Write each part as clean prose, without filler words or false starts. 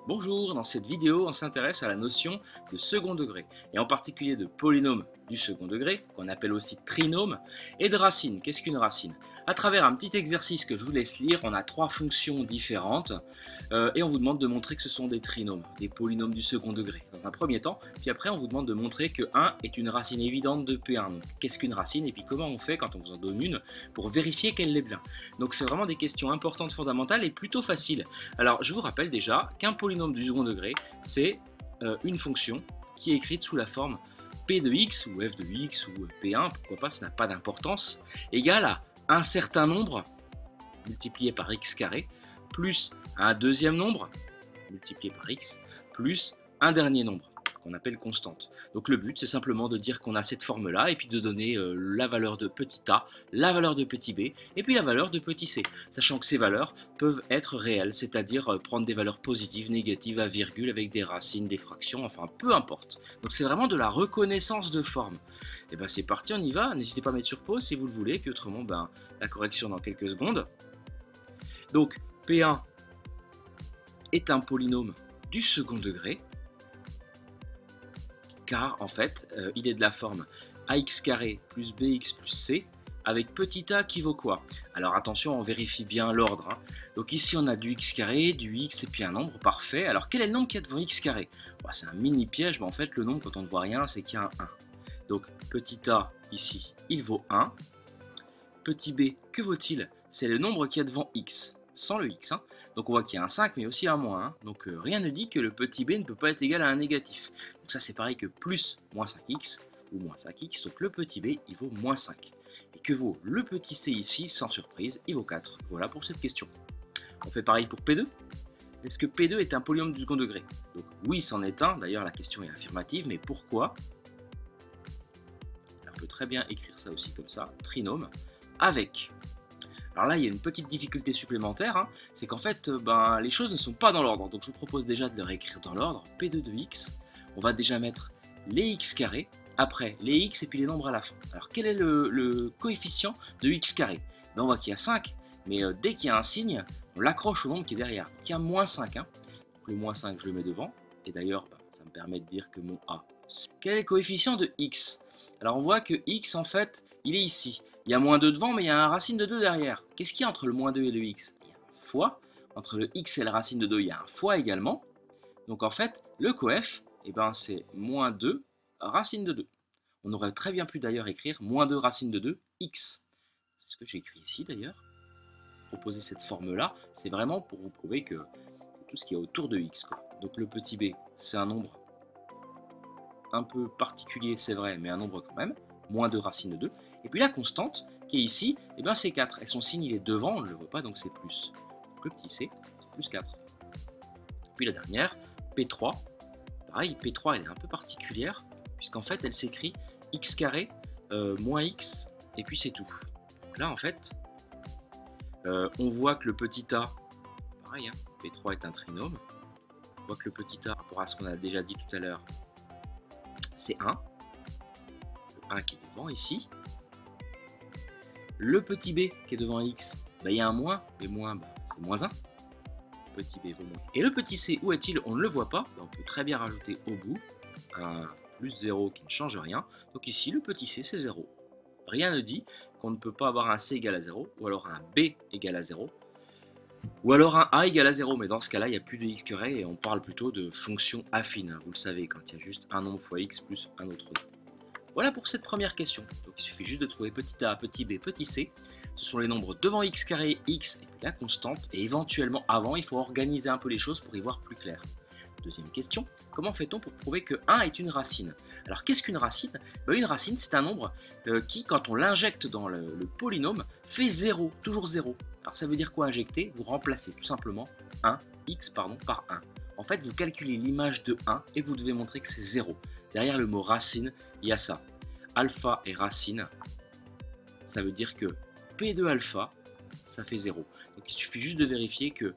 Bonjour, dans cette vidéo, on s'intéresse à la notion de second degré, et en particulier de polynôme du second degré, qu'on appelle aussi trinôme, et de racine. Qu'est-ce qu'une racine? À travers un petit exercice que je vous laisse lire, on a trois fonctions différentes, et on vous demande de montrer que ce sont des trinômes, des polynômes du second degré, dans un premier temps, puis après on vous demande de montrer que 1 est une racine évidente de P1. Donc qu'est-ce qu'une racine, et puis comment on fait quand on vous en donne une, pour vérifier qu'elle l'est bien. Donc c'est vraiment des questions importantes, fondamentales, et plutôt faciles. Alors je vous rappelle déjà qu'un polynôme du second degré, c'est une fonction qui est écrite sous la forme P de x ou f de x ou P1, pourquoi pas, ça n'a pas d'importance, égale à un certain nombre multiplié par x carré plus un deuxième nombre multiplié par x plus un dernier nombre qu'on appelle constante. Donc le but, c'est simplement de dire qu'on a cette forme-là et puis de donner la valeur de petit a, la valeur de petit b et puis la valeur de petit c, sachant que ces valeurs peuvent être réelles, c'est-à-dire prendre des valeurs positives, négatives, à virgule, avec des racines, des fractions, enfin peu importe. Donc c'est vraiment de la reconnaissance de forme. Et bien c'est parti, on y va, n'hésitez pas à mettre sur pause si vous le voulez, puis autrement la correction dans quelques secondes. Donc P1 est un polynôme du second degré, car en fait il est de la forme ax carré plus bx plus c avec petit a qui vaut quoi? Alors attention, on vérifie bien l'ordre, hein. Donc ici on a du x carré, du x et puis un nombre parfait. Alors quel est le nombre qu'il y a devant x carré? C'est un mini piège, mais en fait le nombre quand on ne voit rien c'est qu'il y a un 1. Donc petit a ici il vaut 1. Petit b, que vaut-il? C'est le nombre qu'il y a devant x, sans le x, hein. Donc on voit qu'il y a un 5 mais aussi un moins 1. Donc rien ne dit que le petit b ne peut pas être égal à un négatif. Donc ça c'est pareil que plus moins 5x ou moins 5x. Donc le petit b il vaut moins 5. Et que vaut le petit c ici? Sans surprise, il vaut 4. Voilà pour cette question. On fait pareil pour P2. Est-ce que P2 est un polynôme du second degré? Donc oui, c'en est un. D'ailleurs la question est affirmative. Mais pourquoi? On peut très bien écrire ça aussi comme ça. Trinôme avec... Alors là, il y a une petite difficulté supplémentaire, hein, c'est qu'en fait, les choses ne sont pas dans l'ordre. Donc je vous propose déjà de les réécrire dans l'ordre. P2 de x, on va déjà mettre les x carrés, après les x et puis les nombres à la fin. Alors quel est le coefficient de x carré? On voit qu'il y a 5, mais dès qu'il y a un signe, on l'accroche au nombre qui est derrière. Donc il y a moins 5. Hein. Donc le moins 5, je le mets devant. Et d'ailleurs, ça me permet de dire que mon a. Quel est le coefficient de x? Alors on voit que x, en fait, il est ici. Il y a moins 2 devant, mais il y a un racine de 2 derrière. Qu'est-ce qu'il y a entre le moins 2 et le x? Il y a un fois. Entre le x et la racine de 2, il y a un fois également. Donc en fait, le coef, c'est moins 2 racine de 2. On aurait très bien pu d'ailleurs écrire moins 2 racine de 2 x. C'est ce que j'ai écrit ici d'ailleurs. Proposer cette forme-là, c'est vraiment pour vous prouver que c'est tout ce qu'il y a autour de x, quoi. Donc le petit b, c'est un nombre un peu particulier, c'est vrai, mais un nombre quand même. Moins 2 racine de 2. Et puis la constante, qui est ici, c'est 4. Et son signe, il est devant, on ne le voit pas, donc c'est plus. Donc le petit c, c'est plus 4. Puis la dernière, P3. Pareil, P3, elle est un peu particulière, puisqu'en fait, elle s'écrit x carré moins x, et puis c'est tout. Donc là, en fait, on voit que le petit a, pareil, hein, P3 est un trinôme. On voit que le petit a, par rapport à ce qu'on a déjà dit tout à l'heure, c'est 1. 1 qui est devant ici. Le petit b qui est devant x, il y a un moins, et moins, c'est moins 1. Petit b vaut moins. Et le petit c, où est-il? On ne le voit pas, on peut très bien rajouter au bout un plus 0 qui ne change rien. Donc ici, le petit c, c'est 0. Rien ne dit qu'on ne peut pas avoir un c égal à 0, ou alors un b égal à 0, ou alors un a égal à 0, mais dans ce cas-là, il n'y a plus de x carré, et on parle plutôt de fonction affine, hein, vous le savez, quand il y a juste un nombre fois x plus un autre nombre. Voilà pour cette première question. Donc il suffit juste de trouver petit a, petit b, petit c. Ce sont les nombres devant x carré, x et puis la constante. Et éventuellement avant, il faut organiser un peu les choses pour y voir plus clair. Deuxième question, comment fait-on pour prouver que 1 est une racine? Alors qu'est-ce qu'une racine? Une racine, c'est un nombre qui, quand on l'injecte dans le polynôme, fait 0, toujours 0. Alors ça veut dire quoi injecter? Vous remplacez tout simplement x par 1. En fait, vous calculez l'image de 1 et vous devez montrer que c'est 0. Derrière le mot racine, il y a ça. Alpha et racine, ça veut dire que P de alpha, ça fait 0. Donc il suffit juste de vérifier que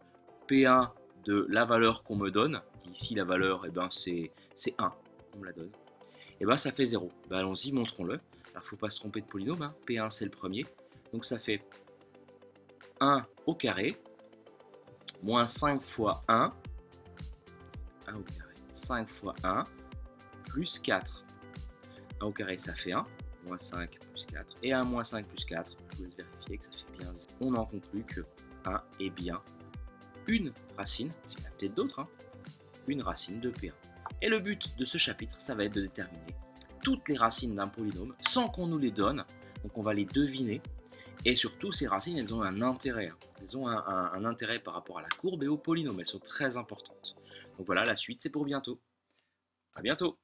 P1 de la valeur qu'on me donne, ici la valeur, c'est 1, on me la donne, ça fait 0. Allons-y, montrons-le. Alors il ne faut pas se tromper de polynôme, hein. P1 c'est le premier. Donc ça fait 1 au carré, moins 5 fois 1, 1 au carré. 5 fois 1, plus 4. 1 au carré, ça fait 1. Moins 5 plus 4. Et 1 moins 5 plus 4, je vous laisse vérifier que ça fait bien 0. On en conclut que 1 est bien une racine, parce qu'il y en a peut-être d'autres, hein, une racine de P1. Et le but de ce chapitre, ça va être de déterminer toutes les racines d'un polynôme sans qu'on nous les donne. Donc on va les deviner. Et surtout, ces racines, elles ont un intérêt. Elles ont un intérêt par rapport à la courbe et au polynôme. Elles sont très importantes. Donc voilà, la suite, c'est pour bientôt. À bientôt!